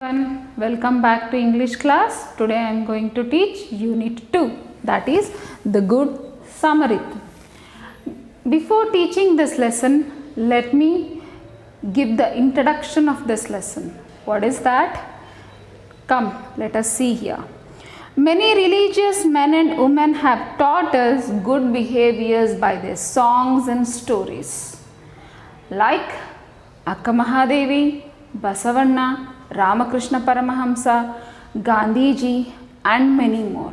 Everyone, welcome back to English class. Today I am going to teach Unit 2, that is the Good Samaritan. Before teaching this lesson, let me give the introduction of this lesson. What is that? Come, let us see here. Many religious men and women have taught us good behaviors by their songs and stories. Like Akka Mahadevi, Basavanna, Ramakrishna Paramahamsa, Gandhiji and many more.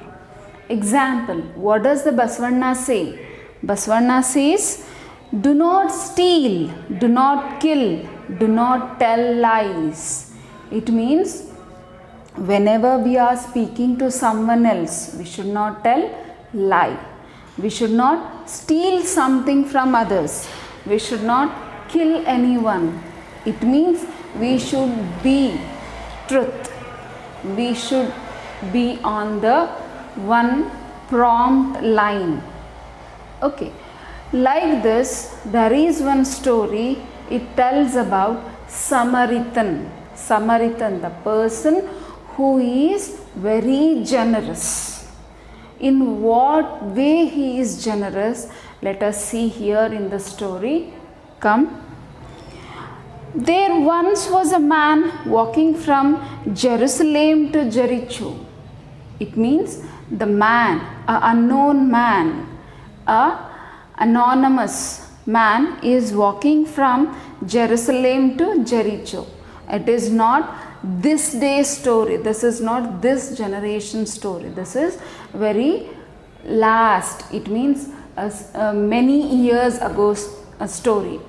Example, what does the Basavanna say? Basavanna says, do not steal, do not kill, do not tell lies. It means whenever we are speaking to someone else, we should not tell lie. We should not steal something from others. We should not kill anyone. It means we should be truth. We should be on the one prompt line. Okay. Like this, there is one story. It tells about Samaritan. Samaritan, the person who is very generous. In what way he is generous? Let us see here in the story. Come. There once was a man walking from Jerusalem to Jericho. It means the man, an unknown man, an anonymous man is walking from Jerusalem to Jericho. It is not this day's story. This is not this generation story. This is very last. It means many years ago story.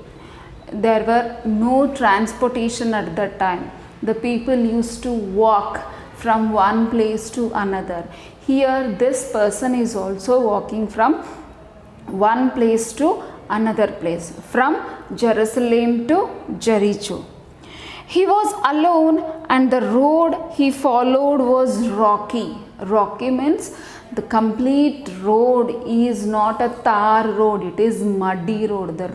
There were no transportation at that time. The people used to walk from one place to another. Here this person is also walking from one place to another place, from Jerusalem to Jericho. He was alone and the road he followed was rocky. Rocky means the complete road is not a tar road, it is muddy road, the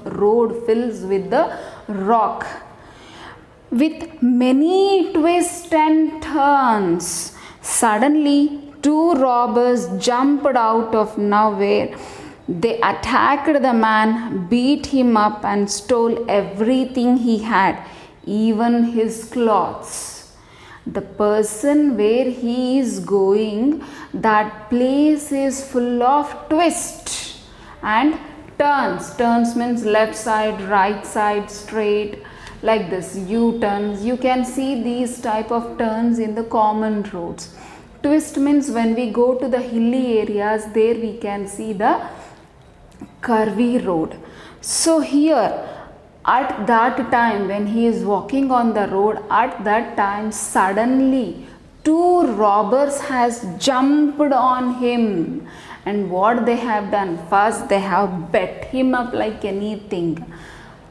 road fills with the rock. With many twists and turns, suddenly two robbers jumped out of nowhere. They attacked the man, beat him up and stole everything he had, even his clothes. The person where he is going, that place is full of twists and turns. Turns means left side, right side, straight, like this, U-turns. You can see these type of turns in the common roads. Twist means when we go to the hilly areas, there we can see the curvy road. So here, at that time when he is walking on the road, at that time suddenly two robbers has jumped on him. And what they have done? First they have bet him up like anything.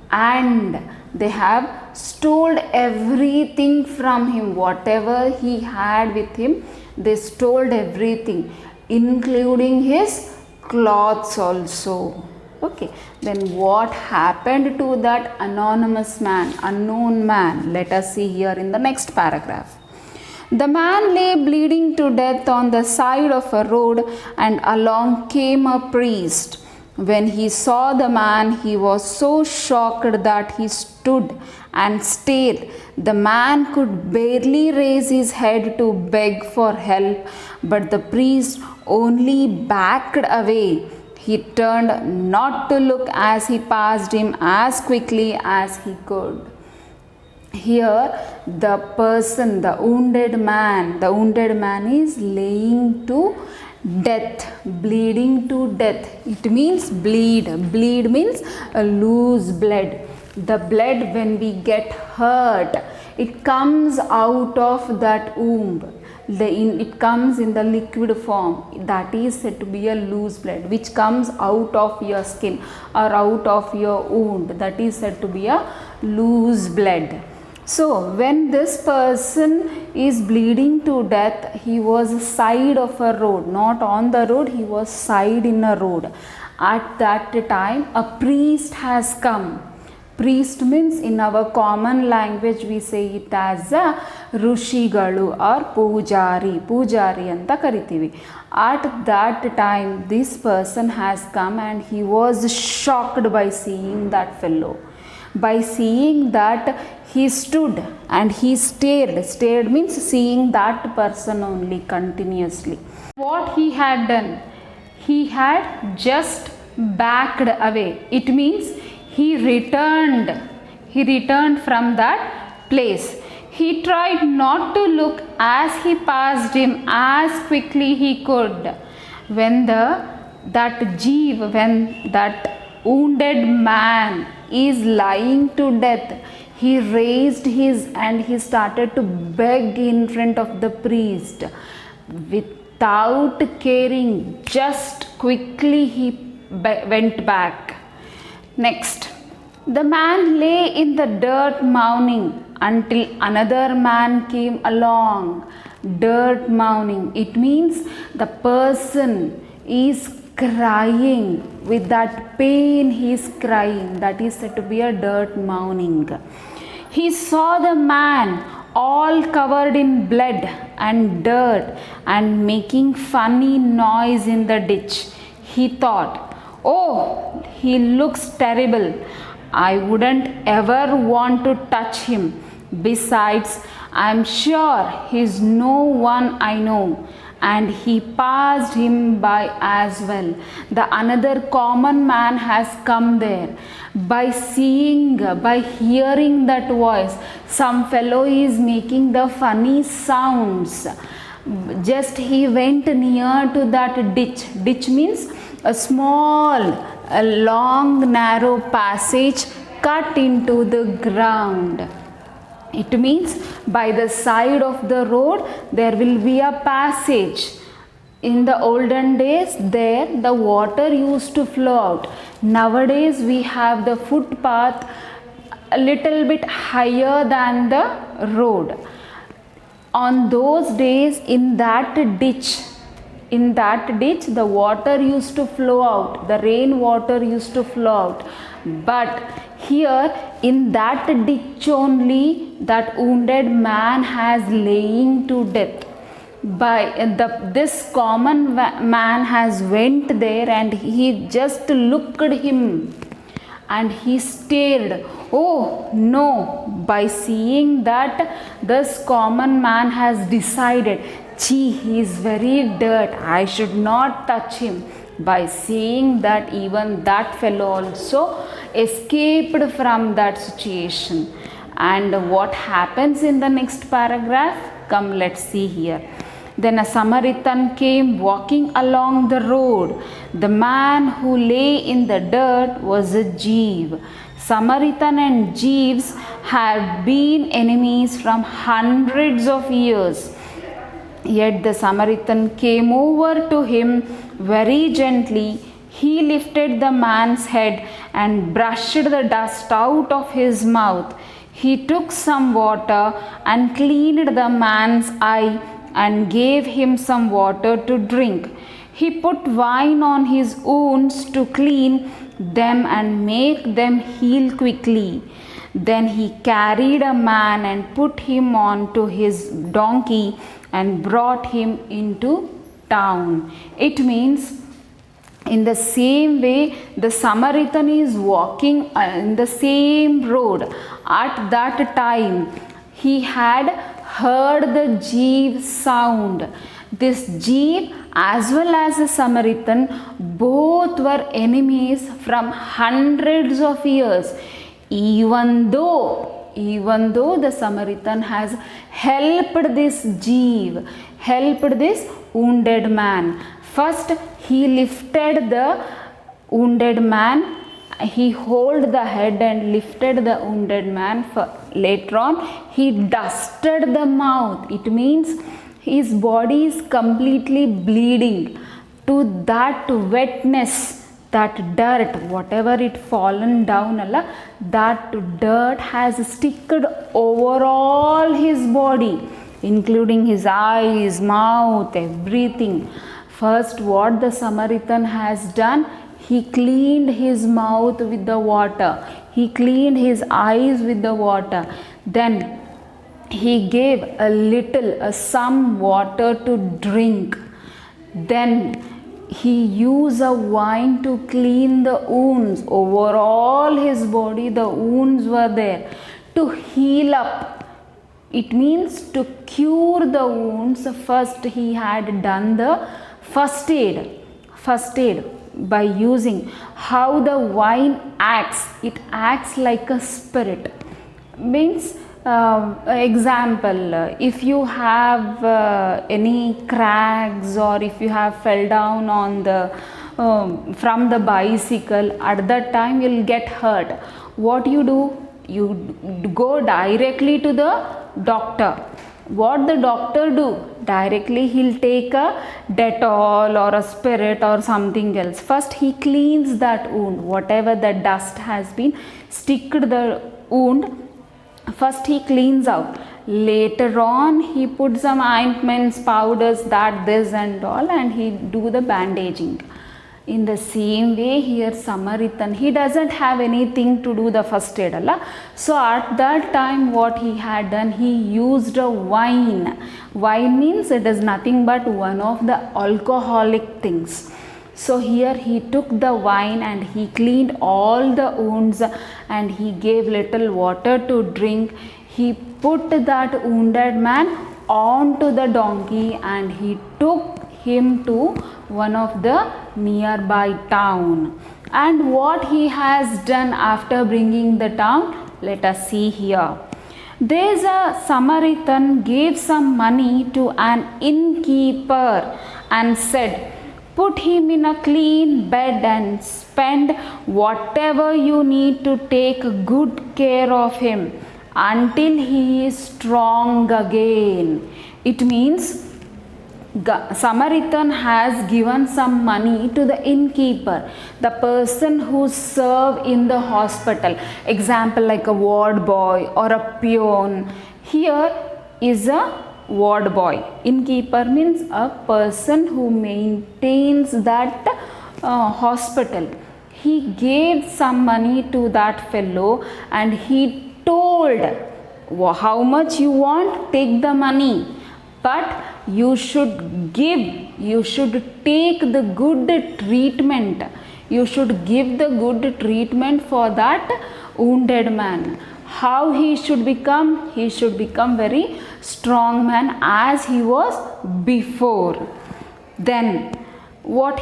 And they have stole everything from him. Whatever he had with him, they stole everything, including his clothes also. Okay, then what happened to that anonymous man, unknown man? Let us see here in the next paragraph. The man lay bleeding to death on the side of a road, and along came a priest. When he saw the man, he was so shocked that he stood and stared. The man could barely raise his head to beg for help, but the priest only backed away. He turned not to look as he passed him as quickly as he could. Here the person, the wounded man is laying to death, bleeding to death. It means bleed. Bleed means lose blood. The blood, when we get hurt, it comes out of that womb. It comes in the liquid form. That is said to be a loose blood, which comes out of your skin or out of your wound. That is said to be a loose blood. So when this person is bleeding to death, he was side of a road, not on the road, he was side in a road. At that time, a priest has come. Priest means in our common language we say it as a Rushigalu or Pujari anta karitivi. At that time this person has come and he was shocked by seeing that fellow. By seeing that he stood and he stared means seeing that person only continuously. What he had done? He had just backed away. It means he returned from that place. He tried not to look as he passed him as quickly he could. When that wounded man is lying to death, he raised his and he started to beg in front of the priest. Without caring, just quickly he went back. Next, the man lay in the dirt mourning until another man came along. Dirt mourning, it means the person is crying with that pain, he is crying. That is said to be a dirt mourning. He saw the man all covered in blood and dirt and making funny noise in the ditch. He thought, oh, he looks terrible. I wouldn't ever want to touch him. Besides, I am sure he is no one I know. And he passed him by as well. The another common man has come there. By hearing that voice, some fellow is making the funny sounds. Just he went near to that ditch. Ditch means a small, a long, narrow passage cut into the ground. It means by the side of the road there will be a passage. In the olden days there the water used to flow out. Nowadays we have the footpath a little bit higher than the road. On those days in that ditch the water used to flow out, the rain water used to flow out. But here in that ditch only that wounded man has laying to death. This common man has went there and he just looked at him and he stared. Oh no, by seeing that this common man has decided, gee, he is very dirt, I should not touch him. By seeing that, even that fellow also escaped from that situation. And what happens in the next paragraph? Come, let's see here. Then a Samaritan came walking along the road. The man who lay in the dirt was a Jew. Samaritan and Jews had been enemies from hundreds of years. Yet the Samaritan came over to him very gently. He lifted the man's head and brushed the dust out of his mouth. He took some water and cleaned the man's eye and gave him some water to drink. He put wine on his wounds to clean them and make them heal quickly. Then he carried a man and put him on to his donkey and brought him into town. It means in the same way the Samaritan is walking in the same road. At that time he had heard the Jew sound. This Jew as well as the Samaritan both were enemies from hundreds of years. Even though the Samaritan has helped this Jew, helped this wounded man. First he lifted the wounded man, he held the head and lifted the wounded man. Later on he dusted the mouth. It means his body is completely bleeding. To that wetness, that dirt, whatever it fallen down, that dirt has sticked over all his body, including his eyes, mouth, everything. First, what the Samaritan has done, he cleaned his mouth with the water. He cleaned his eyes with the water. Then he gave some water to drink. Then he used a wine to clean the wounds. Over all his body, the wounds were there. To heal up, it means to cure the wounds. First, he had done the first aid by using how the wine acts. It acts like a spirit. Means, example, if you have any cracks, or if you have fell down on the from the bicycle, at that time you will get hurt. What you do? You go directly to the doctor. What the doctor do? Directly he'll take a Dettol or a spirit or something else. First he cleans that wound. Whatever the dust has been stick to the wound, first he cleans out. Later on he put some ointments, powders, that, this and all, and he do the bandaging. In the same way here Samaritan, he doesn't have anything to do the first aid. So at that time what he had done, he used a wine. Wine means it is nothing but one of the alcoholic things. So here he took the wine and he cleaned all the wounds and he gave little water to drink. He put that wounded man onto the donkey and he took him to one of the nearby town. And what he has done after bringing the town, let us see here. There's a Samaritan gave some money to an innkeeper and said, put him in a clean bed and spend whatever you need to take good care of him until he is strong again. It means Samaritan has given some money to the innkeeper, the person who serve in the hospital. Example like a ward boy or a peon. Here is a ward boy. Innkeeper means a person who maintains that hospital. He gave some money to that fellow and he told, how much you want, take the money, but you should give, you should take the good treatment. You should give the good treatment for that wounded man. How he should become? He should become very strong man as he was before. Then what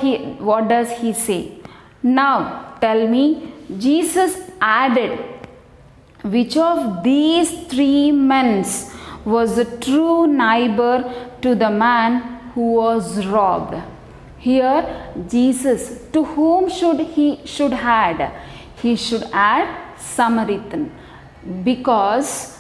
does he say? Now tell me, Jesus added, which of these three men was a true neighbor to the man who was robbed? Here Jesus, to whom should add? He should add Samaritan, because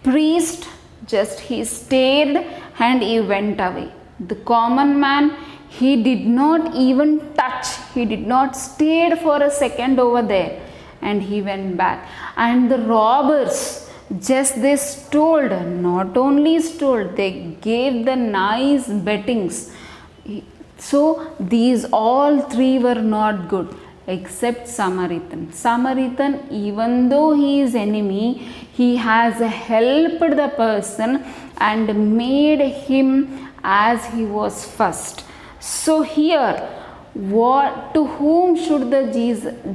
priest just he stayed and he went away. The common man, he did not even touch, he did not stayed for a second over there and he went back. And the robbers, just they stole, not only stole, they gave the nice bettings. So these all three were not good except Samaritan. Samaritan, even though he is enemy, he has helped the person and made him as he was first. So here, to whom should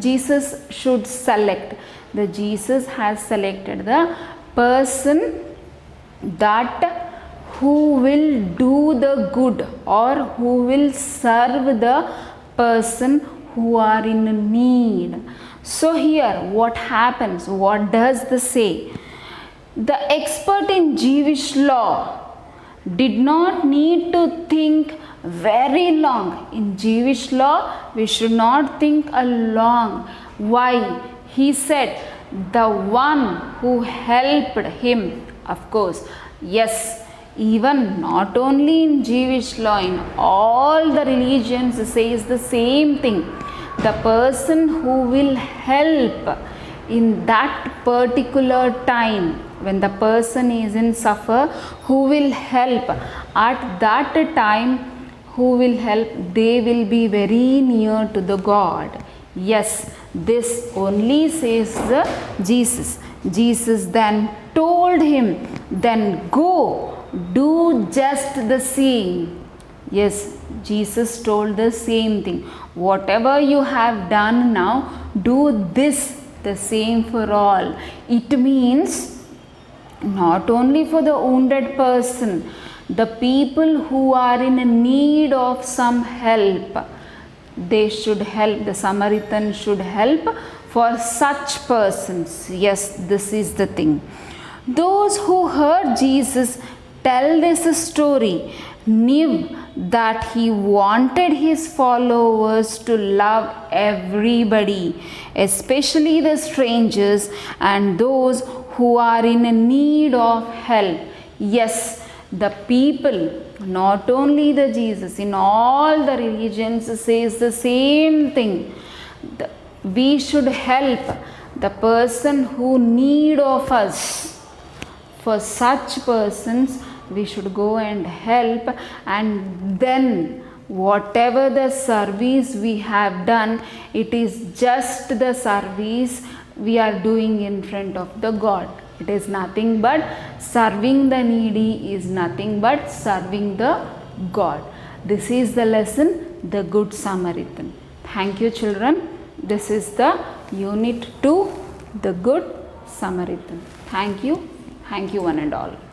Jesus should select? The Jesus has selected the person that who will do the good or who will serve the person who are in need. So here what happens? What does this say? The expert in Jewish law did not need to think very long. In Jewish law we should not think a long. Why? He said the one who helped him. Of course, yes, even not only in Jewish law, in all the religions says the same thing. The person who will help in that particular time when the person is in suffer, who will help at that time, who will help, they will be very near to the God. Yes, This only says the Jesus. Jesus then told him, then go, do just the same. Yes, Jesus told the same thing. Whatever you have done now, do this the same for all. It means not only for the wounded person, the people who are in need of some help, they should help. The Samaritan should help for such persons. Yes, this is the thing. Those who heard Jesus tell this story knew that he wanted his followers to love everybody, especially the strangers and those who are in need of help. Yes, the people, not only the Jesus, in all the religions says the same thing. We should help the person who need of us. For such persons, we should go and help, and then whatever the service we have done, it is just the service we are doing in front of the God. It is nothing but serving the needy, is nothing but serving the God. This is the lesson, the Good Samaritan. Thank you, children. This is the Unit 2, the Good Samaritan. Thank you. Thank you one and all.